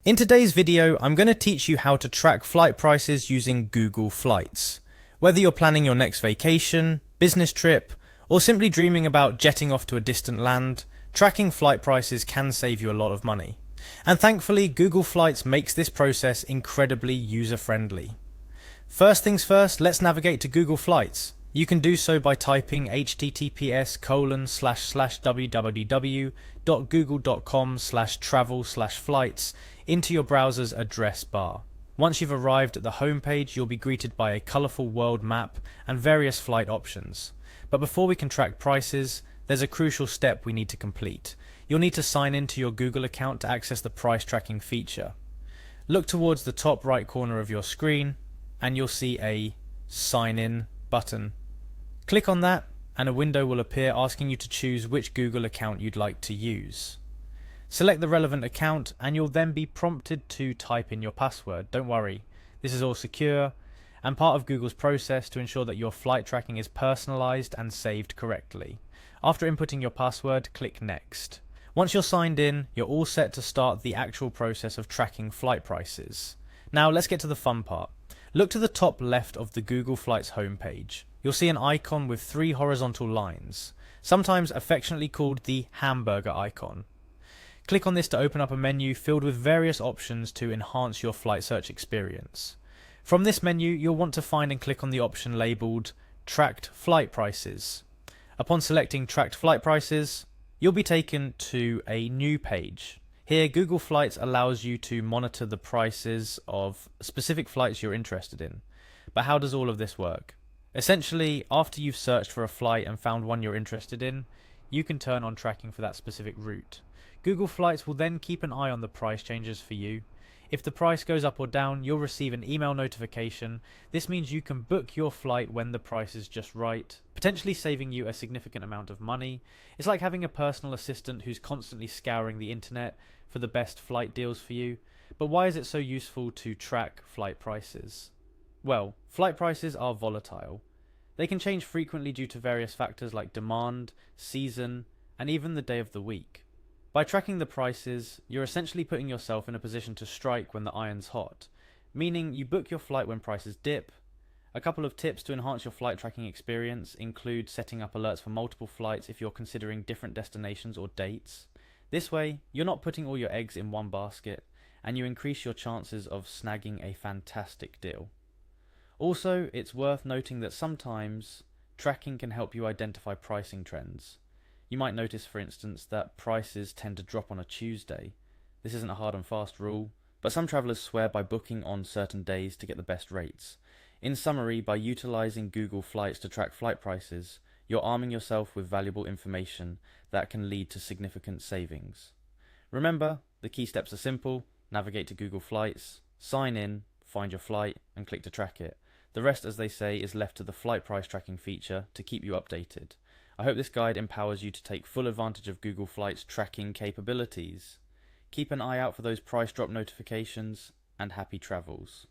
In today's video, I'm going to teach you how to track flight prices using Google Flights. Whether you're planning your next vacation, business trip, or simply dreaming about jetting off to a distant land, tracking flight prices can save you a lot of money. And thankfully, Google Flights makes this process incredibly user-friendly. First things first, let's navigate to Google Flights. You can do so by typing https://www.google.com/travel/flights into your browser's address bar. Once you've arrived at the home page, you'll be greeted by a colourful world map and various flight options. But before we can track prices, there's a crucial step we need to complete. You'll need to sign into your Google account to access the price tracking feature. Look towards the top right corner of your screen and you'll see a Sign In button. Click on that and a window will appear asking you to choose which Google account you'd like to use. Select the relevant account and you'll then be prompted to type in your password. Don't worry, this is all secure and part of Google's process to ensure that your flight tracking is personalized and saved correctly. After inputting your password, click Next. Once you're signed in, you're all set to start the actual process of tracking flight prices. Now let's get to the fun part. Look to the top left of the Google Flights homepage. You'll see an icon with 3 horizontal lines, sometimes affectionately called the hamburger icon. Click on this to open up a menu filled with various options to enhance your flight search experience. From this menu, you'll want to find and click on the option labelled Tracked Flight Prices. Upon selecting Tracked Flight Prices, you'll be taken to a new page. Here, Google Flights allows you to monitor the prices of specific flights you're interested in. But how does all of this work? Essentially, after you've searched for a flight and found one you're interested in, you can turn on tracking for that specific route. Google Flights will then keep an eye on the price changes for you. If the price goes up or down, you'll receive an email notification. This means you can book your flight when the price is just right, potentially saving you a significant amount of money. It's like having a personal assistant who's constantly scouring the internet for the best flight deals for you. But why is it so useful to track flight prices? Well, flight prices are volatile. They can change frequently due to various factors like demand, season, and even the day of the week. By tracking the prices, you're essentially putting yourself in a position to strike when the iron's hot, meaning you book your flight when prices dip. A couple of tips to enhance your flight tracking experience include setting up alerts for multiple flights if you're considering different destinations or dates. This way, you're not putting all your eggs in one basket, and you increase your chances of snagging a fantastic deal. Also, it's worth noting that sometimes tracking can help you identify pricing trends. You might notice, for instance, that prices tend to drop on a Tuesday. This isn't a hard and fast rule, but some travellers swear by booking on certain days to get the best rates. In summary, by utilising Google Flights to track flight prices, you're arming yourself with valuable information that can lead to significant savings. Remember, the key steps are simple: navigate to Google Flights, sign in, find your flight, and click to track it. The rest, as they say, is left to the flight price tracking feature to keep you updated. I hope this guide empowers you to take full advantage of Google Flights tracking capabilities. Keep an eye out for those price drop notifications, and happy travels.